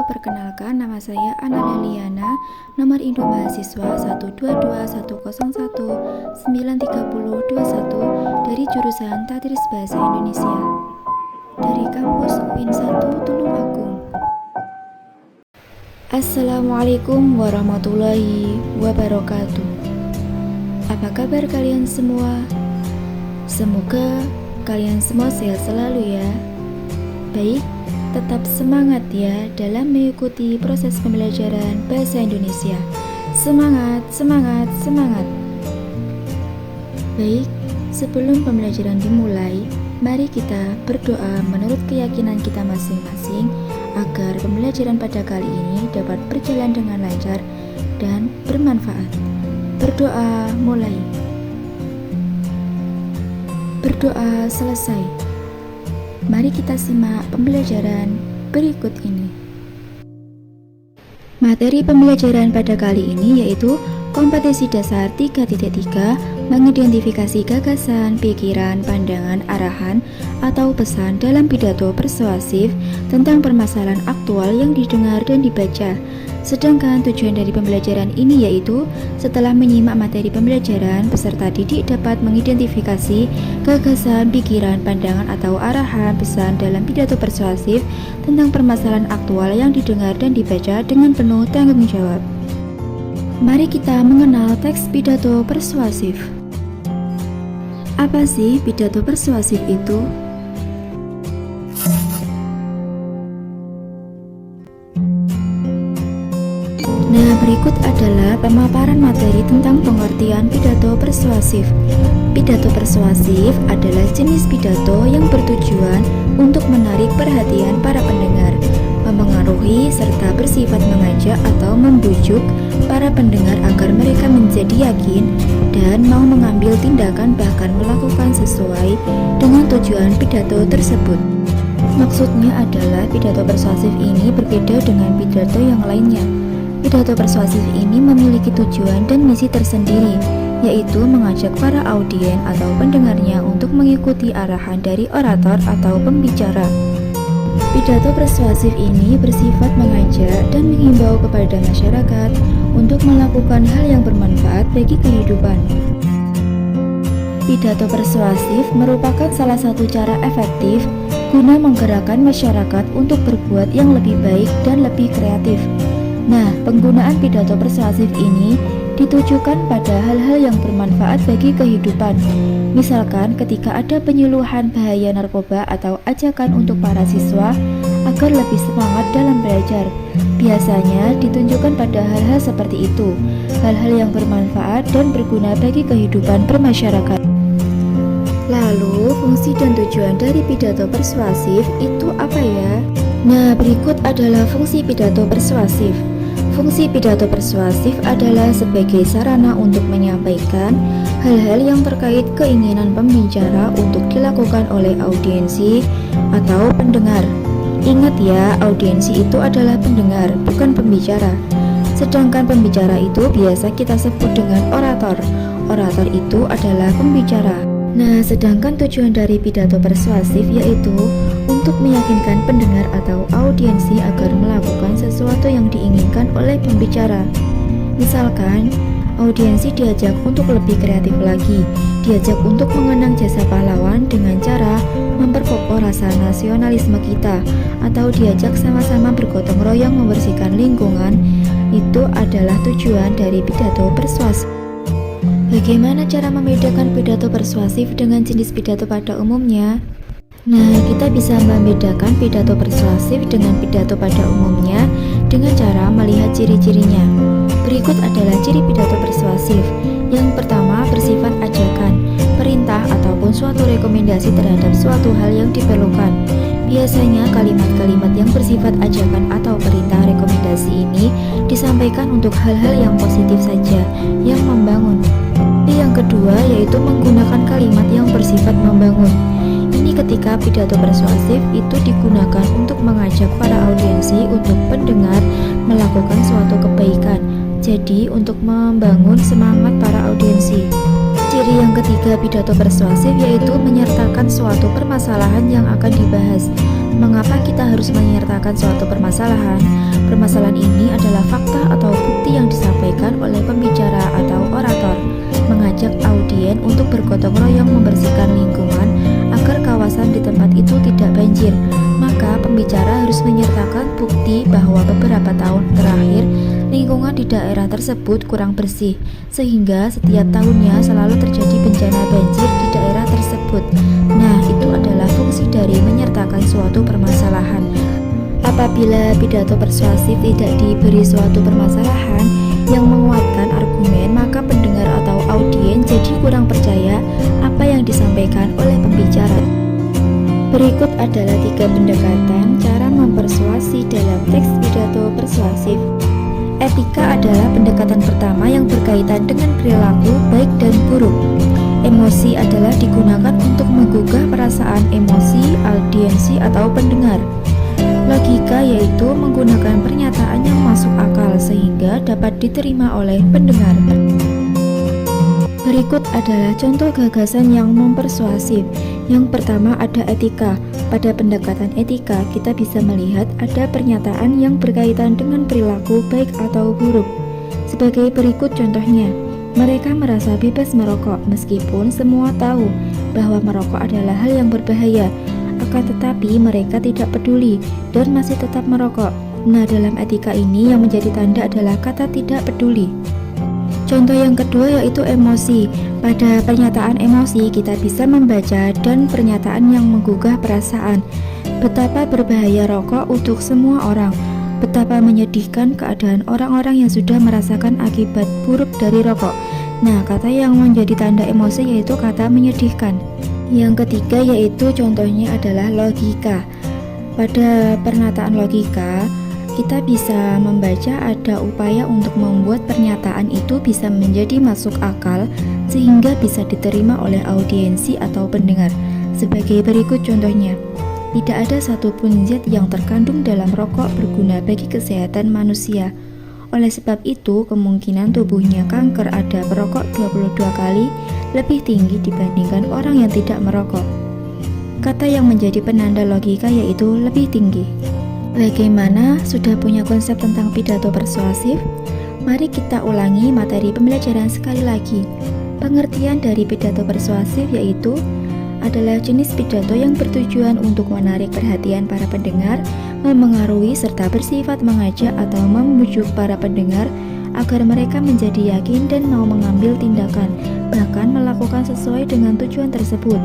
perkenalkan nama saya Ana Leliana, nomor induk mahasiswa 12210193021 dari jurusan Tadris Bahasa Indonesia dari kampus UIN 1 Tulungagung. Assalamualaikum warahmatullahi wabarakatuh. Apa kabar kalian semua? Semoga kalian semua sehat selalu ya. Baik, tetap semangat ya dalam mengikuti proses pembelajaran bahasa Indonesia. Semangat, semangat, semangat. Baik, sebelum pembelajaran dimulai, mari kita berdoa menurut keyakinan kita masing-masing agar pembelajaran pada kali ini dapat berjalan dengan lancar dan bermanfaat. Berdoa mulai. Berdoa selesai. Mari kita simak pembelajaran berikut ini. Materi pembelajaran pada kali ini yaitu kompetensi dasar 3.3, mengidentifikasi gagasan, pikiran, pandangan, arahan, atau pesan dalam pidato persuasif tentang permasalahan aktual yang didengar dan dibaca. Sedangkan tujuan dari pembelajaran ini yaitu setelah menyimak materi pembelajaran, peserta didik dapat mengidentifikasi gagasan, pikiran, pandangan, atau arahan pesan dalam pidato persuasif tentang permasalahan aktual yang didengar dan dibaca dengan penuh tanggung jawab. Mari kita mengenal teks pidato persuasif. Apa sih pidato persuasif itu? Nah, berikut adalah pemaparan materi tentang pengertian pidato persuasif. Pidato persuasif adalah jenis pidato yang bertujuan untuk menarik perhatian para pendengar, mempengaruhi serta bersifat mengajak atau membujuk para pendengar agar mereka menjadi yakin dan mau mengambil tindakan bahkan melakukan sesuai dengan tujuan pidato tersebut. Maksudnya adalah pidato persuasif ini berbeda dengan pidato yang lainnya. Pidato persuasif ini memiliki tujuan dan misi tersendiri, yaitu mengajak para audien atau pendengarnya untuk mengikuti arahan dari orator atau pembicara. Pidato persuasif ini bersifat mengajak dan menghimbau kepada masyarakat untuk melakukan hal yang bermanfaat bagi kehidupan. Pidato persuasif merupakan salah satu cara efektif guna menggerakkan masyarakat untuk berbuat yang lebih baik dan lebih kreatif. Nah, penggunaan pidato persuasif ini ditujukan pada hal-hal yang bermanfaat bagi kehidupan. Misalkan ketika ada penyuluhan bahaya narkoba atau ajakan untuk para siswa agar lebih semangat dalam belajar. Biasanya ditunjukkan pada hal-hal seperti itu, hal-hal yang bermanfaat dan berguna bagi kehidupan bermasyarakat. Lalu, fungsi dan tujuan dari pidato persuasif itu apa ya? Nah, berikut adalah fungsi pidato persuasif. Fungsi pidato persuasif adalah sebagai sarana untuk menyampaikan hal-hal yang terkait keinginan pembicara untuk dilakukan oleh audiensi atau pendengar. Ingat ya, audiensi itu adalah pendengar, bukan pembicara. Sedangkan pembicara itu biasa kita sebut dengan orator. Orator itu adalah pembicara. Nah, sedangkan tujuan dari pidato persuasif yaitu untuk meyakinkan pendengar atau audiensi agar melakukan sesuatu yang diinginkan oleh pembicara. Misalkan, audiensi diajak untuk lebih kreatif lagi, diajak untuk mengenang jasa pahlawan dengan cara memperkokoh rasa nasionalisme kita, atau diajak sama-sama bergotong royong membersihkan lingkungan. Itu adalah tujuan dari pidato persuasif. Bagaimana cara membedakan pidato persuasif dengan jenis pidato pada umumnya? Nah, kita bisa membedakan pidato persuasif dengan pidato pada umumnya dengan cara melihat ciri-cirinya. Berikut adalah ciri pidato persuasif. Yang pertama, bersifat ajakan, perintah ataupun suatu rekomendasi terhadap suatu hal yang diperlukan. Biasanya kalimat-kalimat yang bersifat ajakan atau perintah rekomendasi ini disampaikan untuk hal-hal yang positif saja, yang membangun. Yang kedua yaitu menggunakan kalimat yang bersifat membangun. Ini ketika pidato persuasif itu digunakan untuk mengajak para audiensi untuk pendengar melakukan suatu kebaikan. Jadi untuk membangun semangat para audiensi. Ciri yang ketiga pidato persuasif yaitu menyertakan suatu permasalahan yang akan dibahas. Mengapa kita harus menyertakan suatu permasalahan? Permasalahan ini adalah fakta atau bukti yang disampaikan oleh pembicara atau orator, mengajak audien untuk bergotong royong membersihkan lingkungan agar kawasan di tempat itu tidak banjir. Maka pembicara harus menyertakan bukti bahwa beberapa tahun terakhir lingkungan di daerah tersebut kurang bersih, sehingga setiap tahunnya selalu terjadi bencana banjir di daerah tersebut. Nah, itu adalah fungsi dari menyertakan suatu permasalahan. Apabila pidato persuasif tidak diberi suatu permasalahan yang menguatkan argumen, maka pendengar atau audien jadi kurang percaya apa yang disampaikan oleh pembicara. Berikut adalah 3 pendekatan cara mempersuasi dalam teks pidato persuasif. Etika adalah pendekatan pertama yang berkaitan dengan perilaku baik dan buruk. Emosi adalah digunakan untuk menggugah perasaan emosi audiensi atau pendengar. Logika yaitu menggunakan pernyataan yang masuk akal sehingga dapat diterima oleh pendengar. Berikut adalah contoh gagasan yang mempersuasif. Yang pertama ada etika. Pada pendekatan etika, kita bisa melihat ada pernyataan yang berkaitan dengan perilaku baik atau buruk. Sebagai berikut contohnya, mereka merasa bebas merokok meskipun semua tahu bahwa merokok adalah hal yang berbahaya. Akan tetapi mereka tidak peduli dan masih tetap merokok. Nah, dalam etika ini yang menjadi tanda adalah kata tidak peduli. Contoh yang kedua yaitu emosi. Pada pernyataan emosi kita bisa membaca dan pernyataan yang menggugah perasaan. Betapa berbahaya rokok untuk semua orang. Betapa menyedihkan keadaan orang-orang yang sudah merasakan akibat buruk dari rokok. Nah, kata yang menjadi tanda emosi yaitu kata menyedihkan. Yang ketiga yaitu contohnya adalah logika. Pada pernyataan logika kita bisa membaca ada upaya untuk membuat pernyataan itu bisa menjadi masuk akal sehingga bisa diterima oleh audiensi atau pendengar. Sebagai berikut contohnya, tidak ada satupun zat yang terkandung dalam rokok berguna bagi kesehatan manusia. Oleh sebab itu, kemungkinan tubuhnya kanker ada perokok 22 kali lebih tinggi dibandingkan orang yang tidak merokok. Kata yang menjadi penanda logika yaitu lebih tinggi. Bagaimana? Sudah punya konsep tentang pidato persuasif? Mari kita ulangi materi pembelajaran sekali lagi. Pengertian dari pidato persuasif yaitu adalah jenis pidato yang bertujuan untuk menarik perhatian para pendengar, memengaruhi serta bersifat mengajak atau membujuk para pendengar agar mereka menjadi yakin dan mau mengambil tindakan, bahkan melakukan sesuai dengan tujuan tersebut.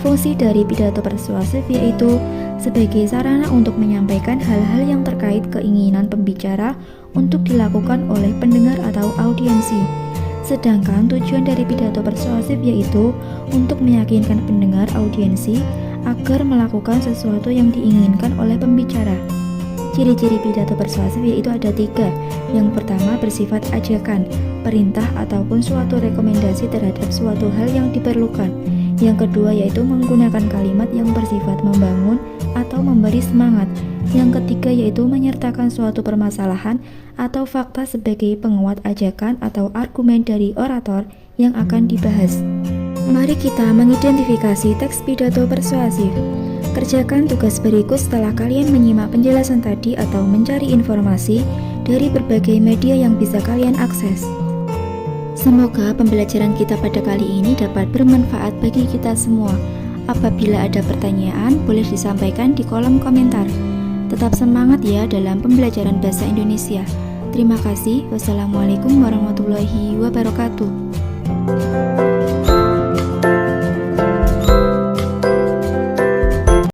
Fungsi dari pidato persuasif yaitu sebagai sarana untuk menyampaikan hal-hal yang terkait keinginan pembicara untuk dilakukan oleh pendengar atau audiensi. Sedangkan tujuan dari pidato persuasif yaitu untuk meyakinkan pendengar audiensi agar melakukan sesuatu yang diinginkan oleh pembicara. Ciri-ciri pidato persuasif yaitu ada 3. Yang pertama bersifat ajakan, perintah ataupun suatu rekomendasi terhadap suatu hal yang diperlukan. Yang kedua yaitu menggunakan kalimat yang bersifat membangun atau memberi semangat. Yang ketiga yaitu menyertakan suatu permasalahan atau fakta sebagai penguat ajakan atau argumen dari orator yang akan dibahas. Mari kita mengidentifikasi teks pidato persuasif. Kerjakan tugas berikut setelah kalian menyimak penjelasan tadi atau mencari informasi dari berbagai media yang bisa kalian akses. Semoga pembelajaran kita pada kali ini dapat bermanfaat bagi kita semua. Apabila ada pertanyaan, boleh disampaikan di kolom komentar. Tetap semangat ya dalam pembelajaran bahasa Indonesia. Terima kasih. Wassalamualaikum warahmatullahi wabarakatuh.